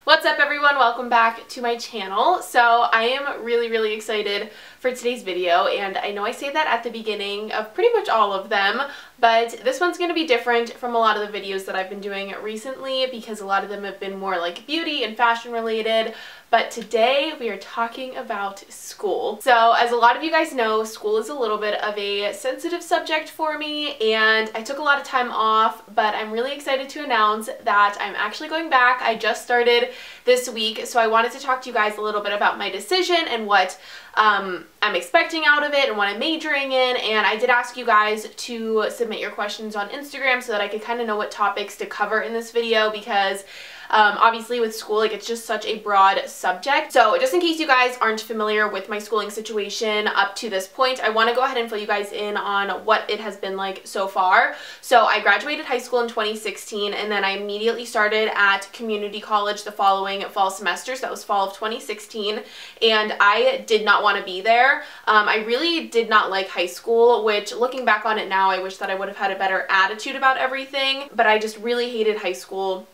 What's up everyone? Welcome back to my channel. So I am really excited for today's video, and I know I say that at the beginning of pretty much all of them, but this one's going to be different from a lot of the videos that I've been doing recently because a lot of them have been more like beauty and fashion related. But today we are talking about school. So as a lot of you guys know, school is a little bit of a sensitive subject for me, and I took a lot of time off, but I'm really excited to announce that I'm actually going back. I just started this week, so I wanted to talk to you guys a little bit about my decision and what I'm expecting out of it and what I'm majoring in. And I did ask you guys to submit your questions on Instagram so that I could kind of know what topics to cover in this video, because obviously with school, like, it's just such a broad subject. So just in case you guys aren't familiar with my schooling situation up to this point, I want to go ahead and fill you guys in on what it has been like so far. So I graduated high school in 2016, and then I immediately started at community college the following fall semester. So that was fall of 2016, and I did not want to be there. I really did not like high school, which, looking back on it now, I wish that I would have had a better attitude about everything, but I just really hated high school.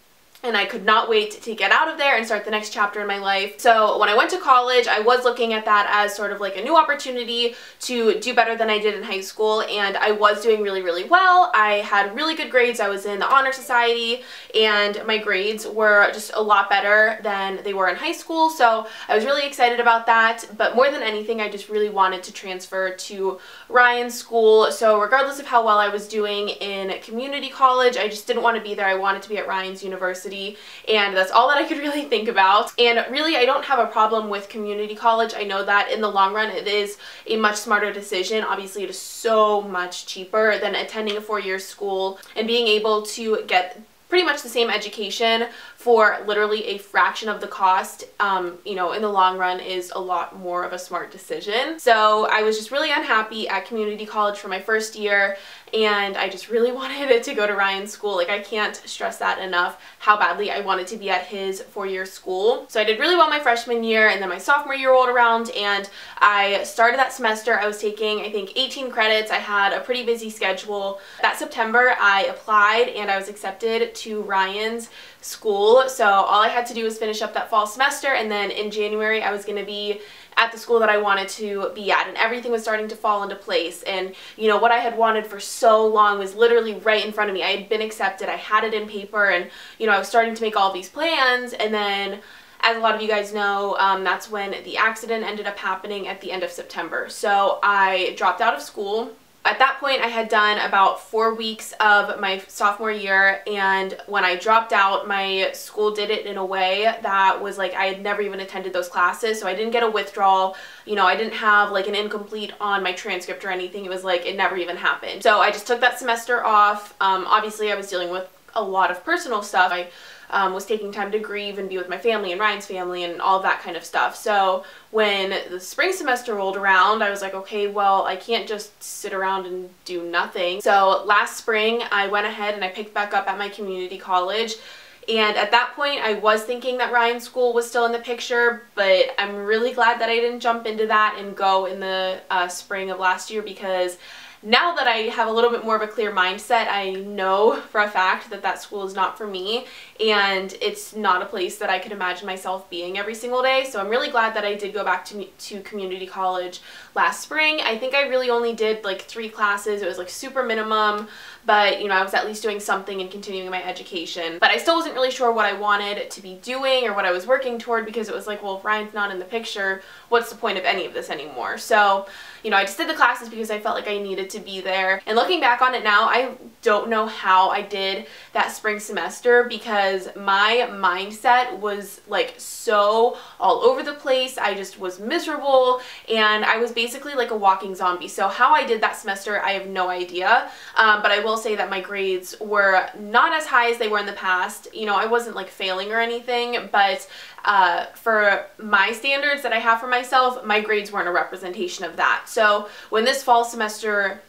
And I could not wait to get out of there and start the next chapter in my life. So when I went to college, I was looking at that as sort of like a new opportunity to do better than I did in high school, and I was doing really well. I had really good grades. I was in the honor society, and my grades were just a lot better than they were in high school. So I was really excited about that, but more than anything, I just really wanted to transfer to Ryan's school. So regardless of how well I was doing in community college, I just didn't want to be there. I wanted to be at Ryan's university. And that's all that I could really think about. And really, I don't have a problem with community college. I know that in the long run, it is a much smarter decision. Obviously, it is so much cheaper than attending a four-year school and being able to get pretty much the same education for literally a fraction of the cost, you know, in the long run is a lot more of a smart decision. So I was just really unhappy at community college for my first year, and I just really wanted it to go to Ryan's school. Like, I can't stress that enough, how badly I wanted to be at his four-year school. So I did really well my freshman year, and then my sophomore year rolled around, and I started that semester. I was taking, I think, 18 credits. I had a pretty busy schedule. That September, I applied, and I was accepted to Ryan's school. So all I had to do was finish up that fall semester, and then in January I was going to be at the school that I wanted to be at, and everything was starting to fall into place. And you know, what I had wanted for so long was literally right in front of me. I had been accepted, I had it in paper, and you know, I was starting to make all these plans. And then, as a lot of you guys know, that's when the accident ended up happening at the end of September. So I dropped out of school. At that point, I had done about 4 weeks of my sophomore year, and when I dropped out, my school did it in a way that was like I had never even attended those classes, so I didn't get a withdrawal. You know, I didn't have like an incomplete on my transcript or anything. It was like it never even happened. So I just took that semester off. Obviously, I was dealing with a lot of personal stuff. I was taking time to grieve and be with my family and Ryan's family and all of that kind of stuff. So when the spring semester rolled around, I was like, okay, well, I can't just sit around and do nothing. So last spring, I went ahead and I picked back up at my community college. And at that point, I was thinking that Ryan's school was still in the picture, but I'm really glad that I didn't jump into that and go in the spring of last year, because now that I have a little bit more of a clear mindset, I know for a fact that that school is not for me, and it's not a place that I could imagine myself being every single day. So I'm really glad that I did go back to community college last spring. I think I really only did like 3 classes. It was like super minimum, but you know, I was at least doing something and continuing my education. But I still wasn't really sure what I wanted to be doing or what I was working toward, because it was like, well, if Ryan's not in the picture, what's the point of any of this anymore? So, you know, I just did the classes because I felt like I needed to be there. And looking back on it now, I don't know how I did that spring semester, because my mindset was like so all over the place. I just was miserable, and I was basically like a walking zombie. So how I did that semester, I have no idea. But I will say that my grades were not as high as they were in the past. You know, I wasn't like failing or anything, but for my standards that I have for myself, my grades weren't a representation of that. So when this fall semester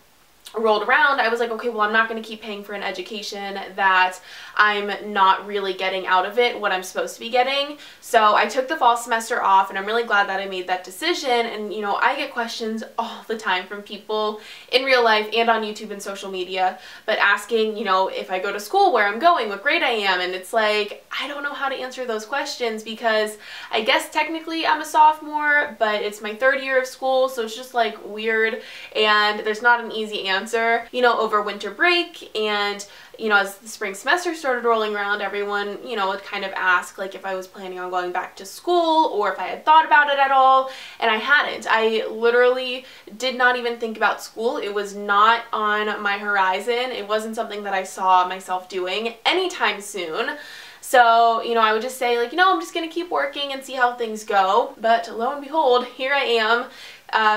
rolled around, I was like, okay, well, I'm not going to keep paying for an education that I'm not really getting out of it what I'm supposed to be getting. So I took the fall semester off, and I'm really glad that I made that decision. And, you know, I get questions all the time from people in real life and on YouTube and social media, but asking, you know, if I go to school, where I'm going, what grade I am. And it's like, I don't know how to answer those questions, because I guess technically I'm a sophomore, but it's my third year of school, so it's just like weird, and there's not an easy answer. You know, over winter break and, you know, as the spring semester started rolling around, everyone, you know, would kind of ask, like, if I was planning on going back to school or if I had thought about it at all, and I hadn't. I literally did not even think about school. It was not on my horizon. It wasn't something that I saw myself doing anytime soon. So, you know, I would just say, like, you know, I'm just going to keep working and see how things go. But lo and behold, here I am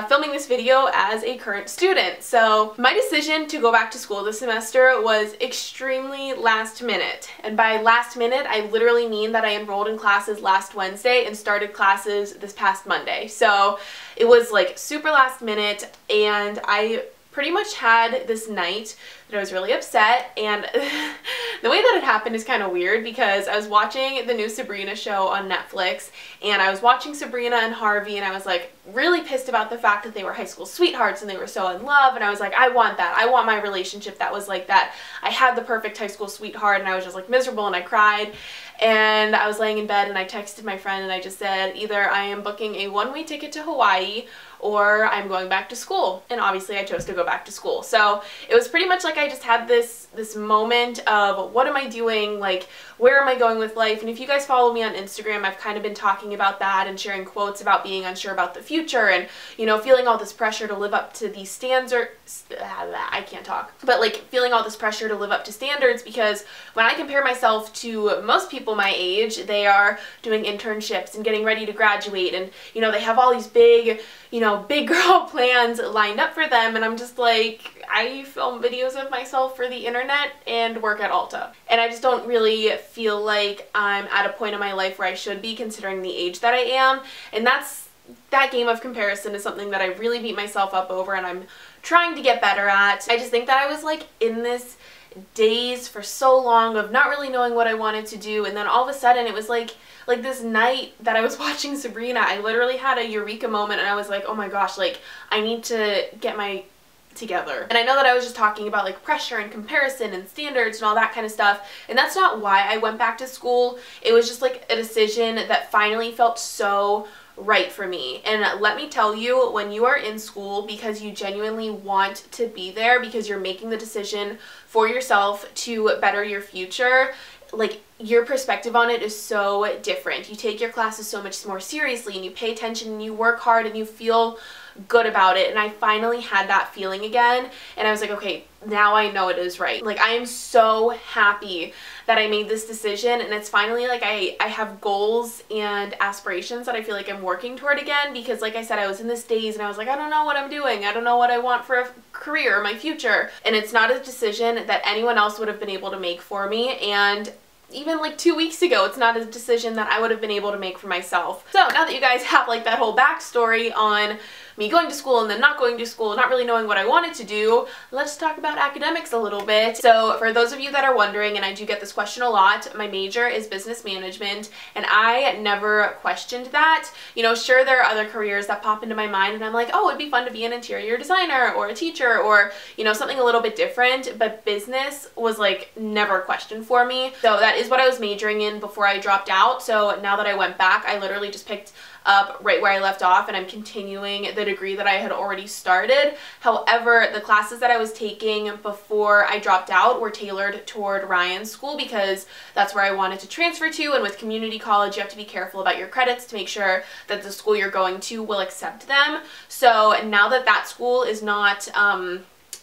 filming this video as a current student. So my decision to go back to school this semester was extremely last minute. And by last minute, I literally mean that I enrolled in classes last Wednesday and started classes this past Monday. So it was like super last minute, and I pretty much had this night that I was really upset, and the way that it happened is kind of weird, because I was watching the new Sabrina show on Netflix, and I was watching Sabrina and Harvey, and I was like really pissed about the fact that they were high school sweethearts and they were so in love, and I was like, I want that. I want my relationship that was like that. I had the perfect high school sweetheart, and I was just like miserable, and I cried, and I was laying in bed, and I texted my friend, and I just said, either I am booking a one-way ticket to Hawaii or I'm going back to school. And obviously I chose to go back to school. So it was pretty much like I just had this moment of, what am I doing? Like, where am I going with life? And if you guys follow me on Instagram, I've kind of been talking about that and sharing quotes about being unsure about the future and, you know, feeling all this pressure to live up to these standards. I can't talk. But like feeling all this pressure to live up to standards, because when I compare myself to most people my age, they are doing internships and getting ready to graduate, and, you know, they have all these big, you know, big girl plans lined up for them, and I'm just like, I film videos of myself for the internet and work at Ulta. And I just don't really feel like I'm at a point in my life where I should be, considering the age that I am. And that game of comparison is something that I really beat myself up over, and I'm trying to get better at. I just think that I was like in this daze for so long of not really knowing what I wanted to do, and then all of a sudden it was like this night that I was watching Sabrina, I literally had a eureka moment, and I was like, oh my gosh, like, I need to get my together. And I know that I was just talking about like pressure and comparison and standards and all that kind of stuff, and that's not why I went back to school. It was just like a decision that finally felt so right for me. And let me tell you, when you are in school because you genuinely want to be there, because you're making the decision for yourself to better your future, like, your perspective on it is so different. You take your classes so much more seriously, and you pay attention, and you work hard, and you feel good about it. And I finally had that feeling again, and I was like, okay, now I know it is right. Like, I am so happy that I made this decision, and it's finally like I have goals and aspirations that I feel like I'm working toward again, because like I said, I was in this daze, and I was like, I don't know what I'm doing. I don't know what I want for a career or my future. And it's not a decision that anyone else would have been able to make for me, and even like 2 weeks ago, it's not a decision that I would have been able to make for myself. So now that you guys have like that whole backstory on me going to school and then not going to school, not really knowing what I wanted to do, let's talk about academics a little bit. So for those of you that are wondering, and I do get this question a lot, my major is business management, and I never questioned that. You know, sure, there are other careers that pop into my mind, and I'm like, oh, it'd be fun to be an interior designer or a teacher or, you know, something a little bit different, but business was like never a question for me. So that is what I was majoring in before I dropped out. So now that I went back, I literally just picked up right where I left off, and I'm continuing the degree that I had already started. However, the classes that I was taking before I dropped out were tailored toward Ryan's school, because that's where I wanted to transfer to, and with community college you have to be careful about your credits to make sure that the school you're going to will accept them. So now that that school is not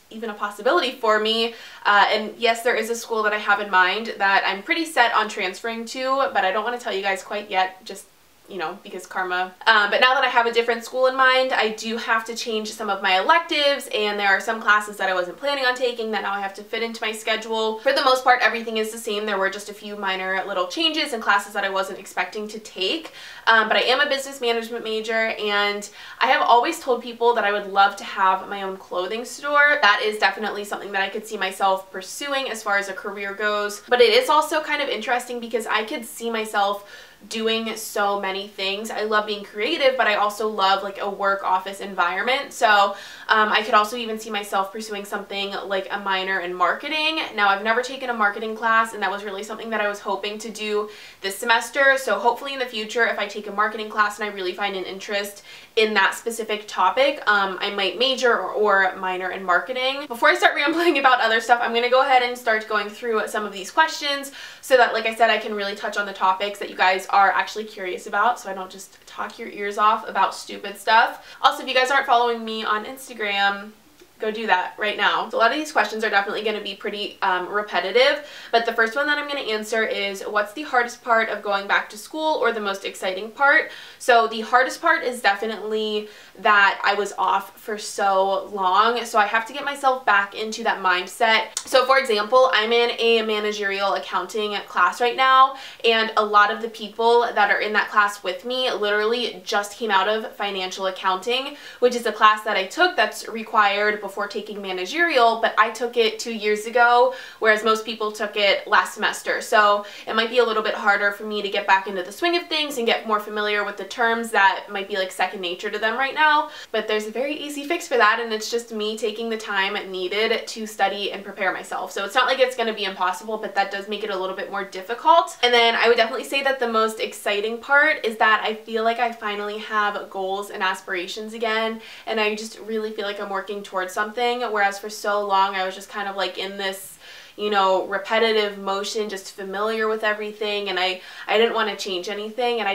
even a possibility for me, and yes, there is a school that I have in mind that I'm pretty set on transferring to, but I don't want to tell you guys quite yet, just you know, because karma. But now that I have a different school in mind, I do have to change some of my electives, and there are some classes that I wasn't planning on taking that now I have to fit into my schedule. For the most part, everything is the same. There were just a few minor little changes in classes that I wasn't expecting to take. But I am a business management major, and I have always told people that I would love to have my own clothing store. That is definitely something that I could see myself pursuing as far as a career goes. But it is also kind of interesting because I could see myself doing so many things. I love being creative, but I also love like a work office environment. So I could also even see myself pursuing something like a minor in marketing. Now, I've never taken a marketing class, and that was really something that I was hoping to do this semester. So hopefully in the future, if I take a marketing class and I really find an interest in that specific topic, I might major or minor in marketing. Before I start rambling about other stuff, I'm going to go ahead and start going through some of these questions so that, like I said, I can really touch on the topics that you guys are actually curious about, so I don't just talk your ears off about stupid stuff. Also, if you guys aren't following me on Instagram, go do that right now. So a lot of these questions are definitely going to be pretty repetitive, but the first one that I'm going to answer is, what's the hardest part of going back to school, or the most exciting part? So the hardest part is definitely that I was off for so long, so I have to get myself back into that mindset. So for example, I'm in a managerial accounting class right now, and a lot of the people that are in that class with me literally just came out of financial accounting, which is a class that I took that's required before taking managerial, but I took it 2 years ago, whereas most people took it last semester. So it might be a little bit harder for me to get back into the swing of things and get more familiar with the terms that might be like second nature to them right now. But there's a very easy fix for that, and it's just me taking the time needed to study and prepare myself. So it's not like it's going to be impossible, but that does make it a little bit more difficult. And then I would definitely say that the most exciting part is that I feel like I finally have goals and aspirations again, and I just really feel like I'm working towards something, whereas for so long I was just kind of like in this, you know, repetitive motion, just familiar with everything, and I didn't want to change anything, and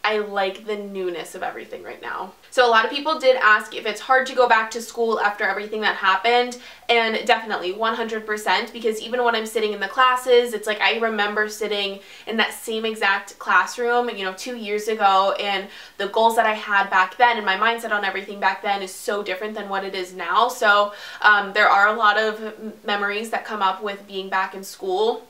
I like the newness of everything right now. So a lot of people did ask if it's hard to go back to school after everything that happened, and definitely 100%, because even when I'm sitting in the classes, it's like I remember sitting in that same exact classroom, you know, 2 years ago, and the goals that I had back then and my mindset on everything back then is so different than what it is now. So there are a lot of memories that come up with being back in school.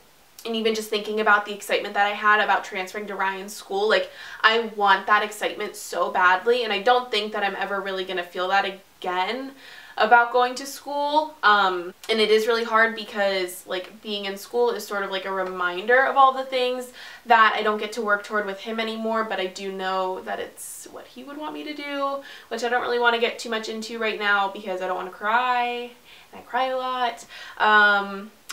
And even just thinking about the excitement that I had about transferring to Ryan's school, like I want that excitement so badly, and I don't think that I'm ever really going to feel that again about going to school. And it is really hard because like being in school is sort of like a reminder of all the things that I don't get to work toward with him anymore, but I do know that it's what he would want me to do, which I don't really want to get too much into right now because I don't want to cry, and I cry a lot.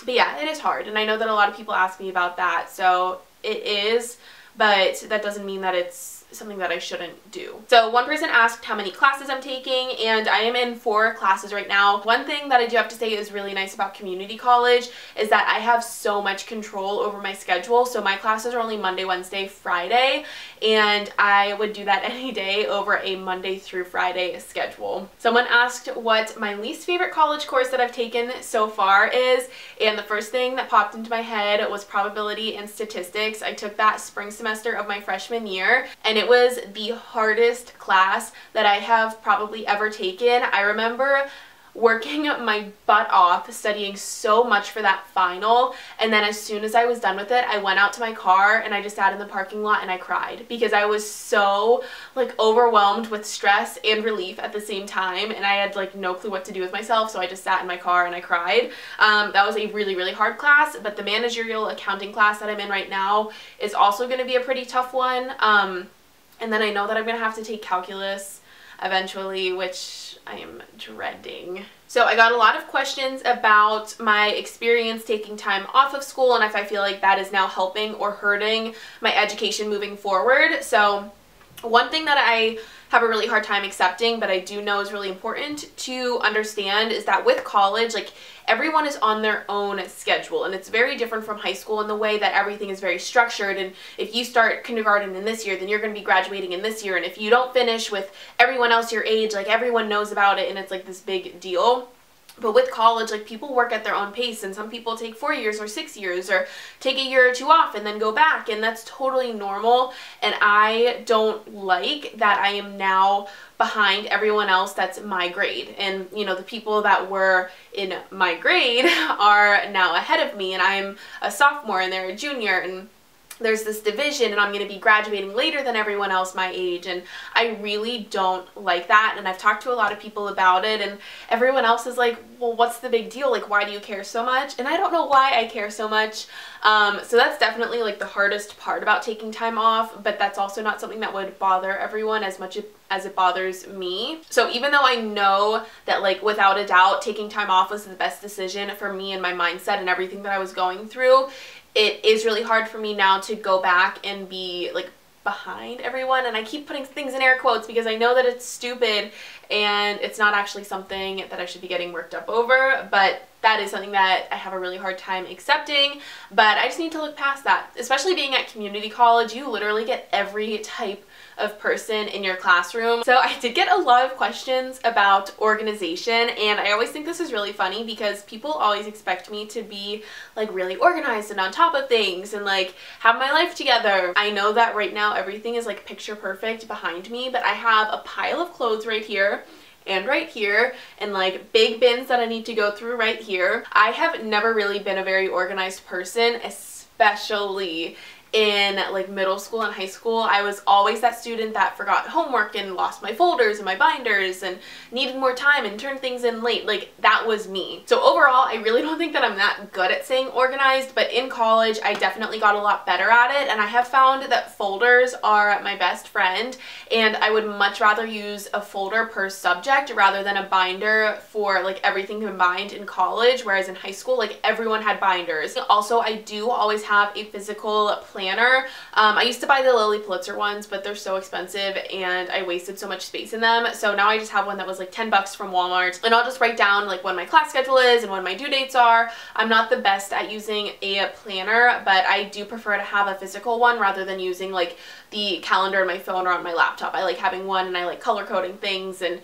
But yeah, it is hard, and I know that a lot of people ask me about that, so it is, but that doesn't mean that it's something that I shouldn't do. So one person asked how many classes I'm taking, and I am in 4 classes right now. One thing that I do have to say is really nice about community college is that I have so much control over my schedule. So my classes are only Monday, Wednesday, Friday, and I would do that any day over a Monday through Friday schedule. Someone asked what my least favorite college course that I've taken so far is, and the first thing that popped into my head was probability and statistics. I took that spring semester of my freshman year, and it was the hardest class that I have probably ever taken. I remember working my butt off, studying so much for that final, and then as soon as I was done with it, I went out to my car and I just sat in the parking lot and I cried because I was so like overwhelmed with stress and relief at the same time, and I had like no clue what to do with myself, so I just sat in my car and I cried. That was a really, really hard class, but the managerial accounting class that I'm in right now is also going to be a pretty tough one. And then I know that I'm going to have to take calculus eventually, which I am dreading. So I got a lot of questions about my experience taking time off of school and if I feel like that is now helping or hurting my education moving forward. So one thing that I have a really hard time accepting, but I do know is really important to understand, is that with college, like everyone is on their own schedule, and it's very different from high school in the way that everything is very structured. And if you start kindergarten in this year, then you're going to be graduating in this year, and if you don't finish with everyone else your age, like everyone knows about it and it's like this big deal. But with college, like, people work at their own pace, and some people take 4 years or 6 years or take a year or two off and then go back, and that's totally normal. And I don't like that I am now behind everyone else that's my grade. And, you know, the people that were in my grade are now ahead of me, and I'm a sophomore and they're a junior, and there's this division, and I'm going to be graduating later than everyone else my age, and I really don't like that. And I've talked to a lot of people about it, and everyone else is like, well, what's the big deal? Like, why do you care so much? And I don't know why I care so much. So that's definitely like the hardest part about taking time off, but that's also not something that would bother everyone as much as it bothers me. So even though I know that, like, without a doubt, taking time off was the best decision for me and my mindset and everything that I was going through, it is really hard for me now to go back and be, like, behind everyone. And I keep putting things in air quotes because I know that it's stupid and it's not actually something that I should be getting worked up over, but that is something that I have a really hard time accepting. But I just need to look past that. Especially being at community college, you literally get every type of person in your classroom. So I did get a lot of questions about organization, and I always think this is really funny because people always expect me to be, like, really organized and on top of things and, like, have my life together. I know that right now everything is, like, picture perfect behind me, but I have a pile of clothes right here and right here, and, like, big bins that I need to go through right here. I have never really been a very organized person, especially in, like, middle school and high school. I was always that student that forgot homework and lost my folders and my binders and needed more time and turned things in late. Like, that was me. So overall, I really don't think that I'm that good at staying organized, but in college, I definitely got a lot better at it, and I have found that folders are my best friend, and I would much rather use a folder per subject rather than a binder for, like, everything combined in college, whereas in high school, like, everyone had binders. Also, I do always have a physical planner. I used to buy the Lily Pulitzer ones, but they're so expensive and I wasted so much space in them. So now I just have one that was like 10 bucks from Walmart, and I'll just write down, like, when my class schedule is and when my due dates are. I'm not the best at using a planner, but I do prefer to have a physical one rather than using, like, the calendar on my phone or on my laptop. I like having one, and I like color coding things and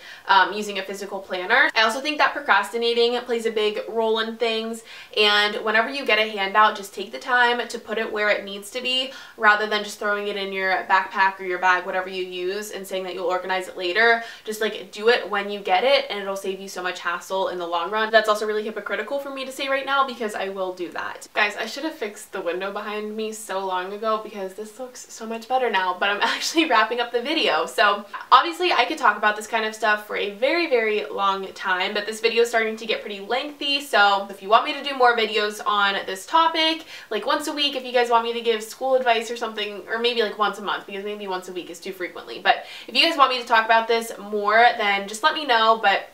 using a physical planner. I also think that procrastinating plays a big role in things, and whenever you get a handout, just take the time to put it where it needs to be rather than just throwing it in your backpack or your bag, whatever you use, and saying that you'll organize it later. Just, like, do it when you get it, and it'll save you so much hassle in the long run. That's also really hypocritical for me to say right now because I will do that. Guys, I should have fixed the window behind me so long ago because this looks so much better now, but I'm actually wrapping up the video. So obviously I could talk about this kind of stuff for a very, very long time, but this video is starting to get pretty lengthy. So if you want me to do more videos on this topic, like once a week, if you guys want me to give school advice or something, or maybe like once a month, because maybe once a week is too frequently, but if you guys want me to talk about this more, then just let me know. But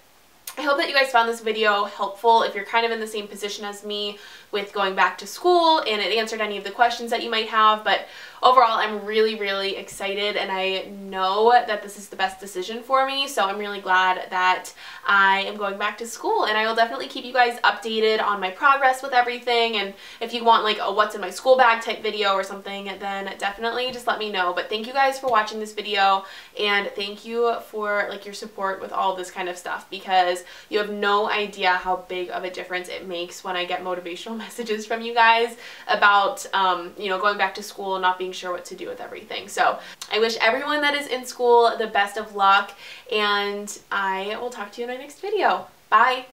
I hope that you guys found this video helpful if you're kind of in the same position as me with going back to school, and it answered any of the questions that you might have. But overall, I'm really, really excited, and I know that this is the best decision for me, so I'm really glad that I am going back to school, and I will definitely keep you guys updated on my progress with everything. And if you want, like, a what's in my school bag type video or something, then definitely just let me know. But thank you guys for watching this video, and thank you for, like, your support with all this kind of stuff, because you have no idea how big of a difference it makes when I get motivational messages from you guys about you know, going back to school and not being sure what to do with everything. So I wish everyone that is in school the best of luck, and I will talk to you in my next video. Bye!